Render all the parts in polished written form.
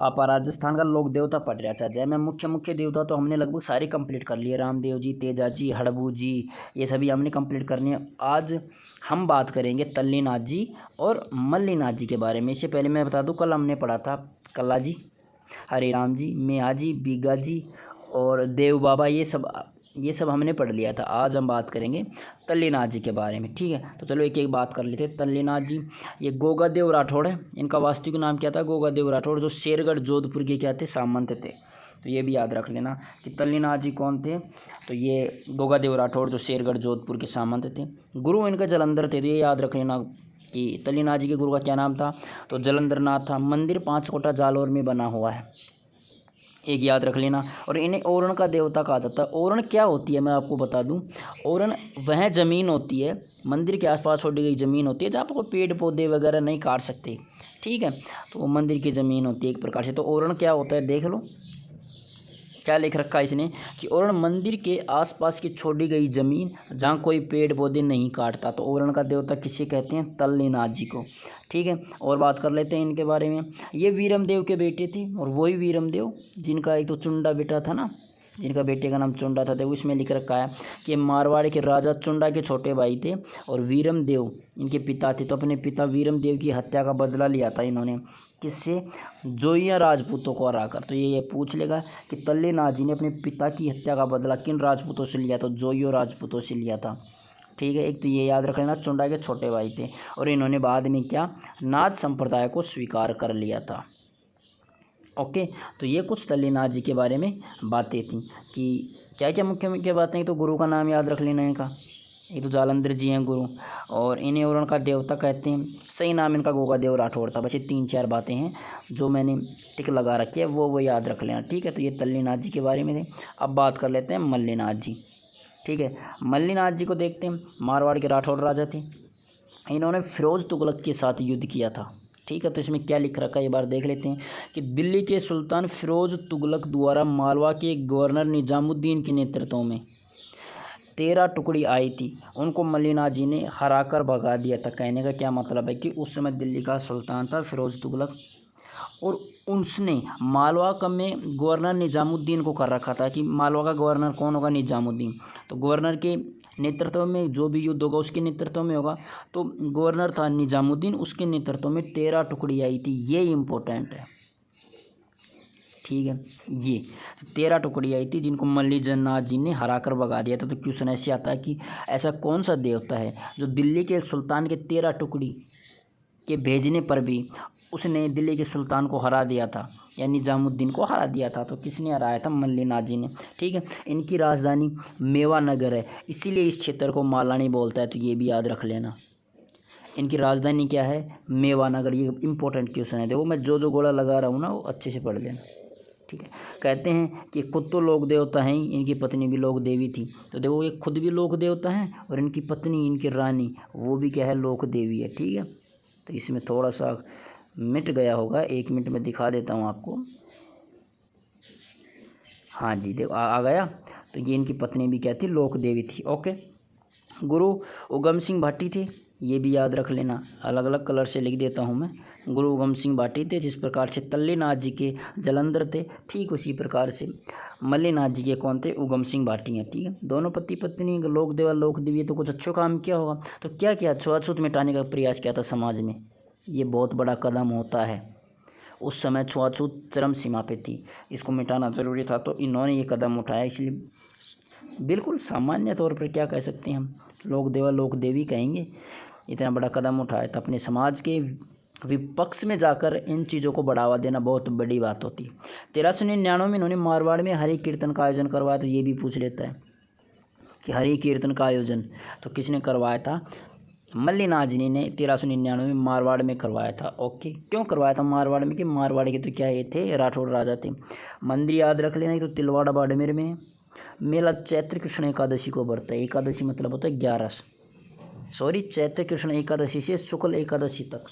आप राजस्थान का लोक देवता पढ़ रहे। अच्छा, जय में मुख्य देवता तो हमने लगभग सारे कंप्लीट कर लिए, रामदेव जी, तेजा जी, हड़बू जी, ये सभी हमने कंप्लीट करनी है। आज हम बात करेंगे तल्लीनाथ जी और मल्लीनाथ जी के बारे में। इससे पहले मैं बता दूं, कल हमने पढ़ा था कल्ला जी, हरे राम जी, मेहा जी, बीगा जी और देव बाबा, ये सब हमने पढ़ लिया था। आज हम बात करेंगे तल्लीनाथ जी के बारे में, ठीक है। तो चलो एक एक बात कर लेते हैं। तल्लीनाथ जी ये गोगादेव राठौड़ है, इनका वास्तविक नाम क्या था? गोगादेव राठौड़, जो शेरगढ़ जोधपुर के क्या थे? सामंत थे। तो ये भी याद रख लेना कि तल्लीनाथ जी कौन थे। तो ये गोगादेव राठौड़ जो शेरगढ़ जोधपुर के सामंत थे। गुरु इनका जलंधर थे, तो ये याद रख लेना कि तल्लीनाथ जी के गुरु का क्या नाम था? तो जलंधर नाथ था। मंदिर 5 कोटा जालौर में बना हुआ है, एक याद रख लेना। और इन्हें ओरण का देवता कहा जाता है। ओरण क्या होती है मैं आपको बता दूं। ओरण वह ज़मीन होती है, मंदिर के आसपास छोड़ी गई ज़मीन होती है जहाँ पर कोई पेड़ पौधे वगैरह नहीं काट सकते, ठीक है। तो वो मंदिर की ज़मीन होती है एक प्रकार से। तो ओरण क्या होता है देख लो, क्या लिख रखा है इसने कि ओरण मंदिर के आसपास की छोड़ी गई ज़मीन जहाँ कोई पेड़ पौधे नहीं काटता। तो ओरण का देवता किसे कहते हैं? तल्लीनाथ जी को, ठीक है। और बात कर लेते हैं इनके बारे में। ये वीरम देव के बेटे थे, और वही वीरम देव जिनका एक तो चुंडा बेटा था ना, जिनका बेटे का नाम चुंडा था। देखो इसमें लिख रखा है कि मारवाड़ के राजा चुंडा के छोटे भाई थे और वीरम देव इनके पिता थे। तो अपने पिता वीरम देव की हत्या का बदला लिया था इन्होंने, किससे? जोइया राजपूतों को हराकर। तो ये पूछ लेगा कि तल्लीनाथ जी ने अपने पिता की हत्या का बदला किन राजपूतों से लिया? तो जोइयो राजपूतों से लिया था, ठीक है। एक तो ये याद रख लेना, चुंडा के छोटे भाई थे, और इन्होंने बाद में क्या? नाथ संप्रदाय को स्वीकार कर लिया था। ओके, तो ये कुछ तल्लीनाथ जी के बारे में बातें थी कि क्या क्या मुख्य बातें। तो गुरु का नाम याद रख लेना इनका, ये तो जालंधर जी हैं गुरु, और इन्हें ओरण का देवता कहते हैं। सही नाम इनका गोगादेव राठौड़ था। बस ये 3-4 बातें हैं जो मैंने टिक लगा रखी है, वो याद रख लेना, ठीक है। तो ये तल्लीनाथ जी के बारे में थे। अब बात कर लेते हैं मल्लीनाथ जी, ठीक है। मल्लीनाथ जी को देखते हैं। मारवाड़ के राठौड़ राजा थे, इन्होंने फिरोज तुगलक के साथ युद्ध किया था, ठीक है। तो इसमें क्या लिख रखा है एक बार देख लेते हैं कि दिल्ली के सुल्तान फिरोज तुगलक द्वारा मालवा के गवर्नर निजामुद्दीन के नेतृत्व में 13 टुकड़ी आई थी, उनको मल्लीनाथ जी ने हराकर भगा दिया था। कहने का क्या मतलब है कि उस समय दिल्ली का सुल्तान था फिरोज तुगलक, और उसने मालवा का में गवर्नर निजामुद्दीन को कर रखा था कि मालवा का गवर्नर कौन होगा? निजामुद्दीन। तो गवर्नर के नेतृत्व में जो भी युद्ध होगा उसके नेतृत्व में होगा। तो गवर्नर था निजामुद्दीन, उसके नेतृत्व में 13 टुकड़ी आई थी। ये इम्पोर्टेंट है, ठीक है। ये 13 टुकड़ी आई थी जिनको मल्लीनाथ जी ने हराकर भगा दिया था। तो क्वेश्चन ऐसे आता है कि ऐसा कौन सा देवता है जो दिल्ली के सुल्तान के 13 टुकड़ी के भेजने पर भी उसने दिल्ली के सुल्तान को हरा दिया था, यानी निजामुद्दीन को हरा दिया था? तो किसने हराया था? मल्लीनाथ जी ने, ठीक है। इनकी राजधानी मेवा नगर है, इसीलिए इस क्षेत्र को मालानी बोलता है। तो ये भी याद रख लेना, इनकी राजधानी क्या है? मेवा नगर। ये इंपॉर्टेंट क्वेश्चन है। देखो मैं जो गोला लगा रहा हूँ ना वो अच्छे से पढ़ लेना, ठीक है। कहते हैं कि खुद तो लोक देवता हैं, इनकी पत्नी भी लोक देवी थी। तो देखो ये खुद भी लोक देवता हैं और इनकी पत्नी, इनकी रानी, वो भी क्या है? लोक देवी है, ठीक है। तो इसमें थोड़ा सा मिट गया होगा, 1 मिनट में दिखा देता हूँ आपको। हाँ जी, देखो आ गया। तो ये इनकी पत्नी भी क्या थी? लोक देवी थी। ओके। गुरु उगम सिंह भाटी थे, ये भी याद रख लेना, अलग अलग कलर से लिख देता हूँ मैं। गुरु उगम सिंह भाटी थे, जिस प्रकार से तल्लीनाथ जी के जलंधर थे, ठीक उसी प्रकार से मल्लीनाथ जी के कौन थे? उगम सिंह भाटी हैं, ठीक है। दोनों पति पत्नी, लोक देवा लोक देवी, तो कुछ अच्छो काम किया होगा। तो क्या किया? छुआछूत मिटाने का प्रयास किया था समाज में। ये बहुत बड़ा कदम होता है। उस समय छुआछूत चरम सीमा पे थी, इसको मिटाना ज़रूरी था, तो इन्होंने ये कदम उठाया। इसलिए बिल्कुल सामान्य तौर पर क्या कह सकते हैं हम? लोक देवा लोक देवी कहेंगे। इतना बड़ा कदम उठाया था, अपने समाज के विपक्ष में जाकर इन चीज़ों को बढ़ावा देना बहुत बड़ी बात होती है। 1399 में इन्होंने मारवाड़ में हरि कीर्तन का आयोजन करवाया। तो ये भी पूछ लेता है कि हरि कीर्तन का आयोजन तो किसने करवाया था? मल्लीनाथ जी ने 1399 में मारवाड़ में करवाया था। ओके, क्यों करवाया था मारवाड़ में? कि मारवाड़ के तो क्या ये थे? राठौड़ राजा थे। मंदिर याद रख लेना, तो तिलवाड़ा बाड़मेर में। मेला चैत्र कृष्ण एकादशी को बढ़ता है। एकादशी मतलब होता है 11, चैत्र कृष्ण एकादशी से शुक्ल एकादशी तक।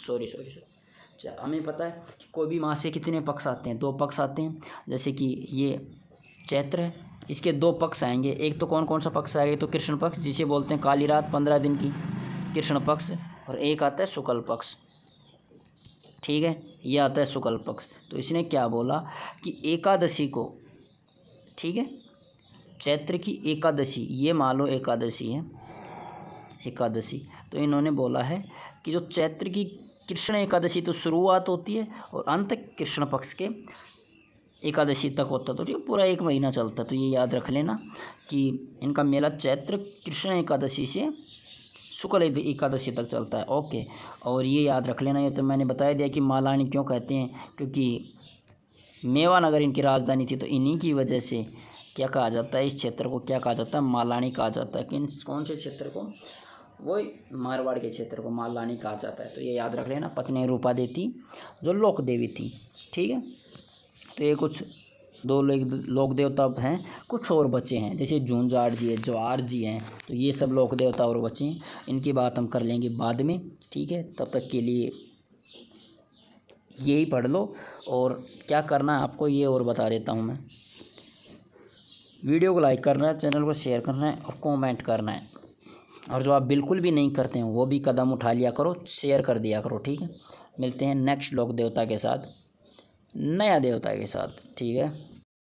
हमें पता है कि कोई भी माह से कितने पक्ष आते हैं? 2 पक्ष आते हैं। जैसे कि ये चैत्र है, इसके 2 पक्ष आएंगे। एक तो कौन सा पक्ष आएगा? तो कृष्ण पक्ष, जिसे बोलते हैं काली रात, 15 दिन की कृष्ण पक्ष, और एक आता है शुक्ल पक्ष। ठीक है, ये आता है शुक्ल पक्ष। तो इसने क्या बोला कि एकादशी को, ठीक है, चैत्र की एकादशी, ये मान लो एकादशी है, एकादशी, तो इन्होंने बोला है कि जो चैत्र की कृष्ण एकादशी तो शुरुआत होती है और अंत कृष्ण पक्ष के एकादशी तक होता है, तो ठीक पूरा एक महीना चलता है। तो ये याद रख लेना कि इनका मेला चैत्र कृष्ण एकादशी से शुक्ल एकादशी तक चलता है। ओके, और ये याद रख लेना, ये तो मैंने बता दिया कि मालानी क्यों कहते हैं, क्योंकि मेवानगर इनकी राजधानी थी, तो इन्हीं की वजह से क्या कहा जाता है, इस क्षेत्र को क्या कहा जाता है, मालानी कहा जाता है। किन कौन से क्षेत्र को, वो मारवाड़ के क्षेत्र को मालानी कहा जाता है। तो ये याद रख लेना। पत्नी रूपा देवी जो लोक देवी थी, ठीक है। तो ये कुछ दो लोक देवता हैं, कुछ और बचे हैं, जैसे झुंझाड़ जी है, जवार जी हैं, तो ये सब लोक देवता और बचे हैं, इनकी बात हम कर लेंगे बाद में, ठीक है। तब तक के लिए यही पढ़ लो। और क्या करना है आपको ये और बता देता हूँ मैं, वीडियो को लाइक करना है, चैनल को शेयर करना है और कमेंट करना है। और जो आप बिल्कुल भी नहीं करते हैं वो भी कदम उठा लिया करो, शेयर कर दिया करो, ठीक है। मिलते हैं नेक्स्ट लोक देवता के साथ, नया देवता के साथ, ठीक है।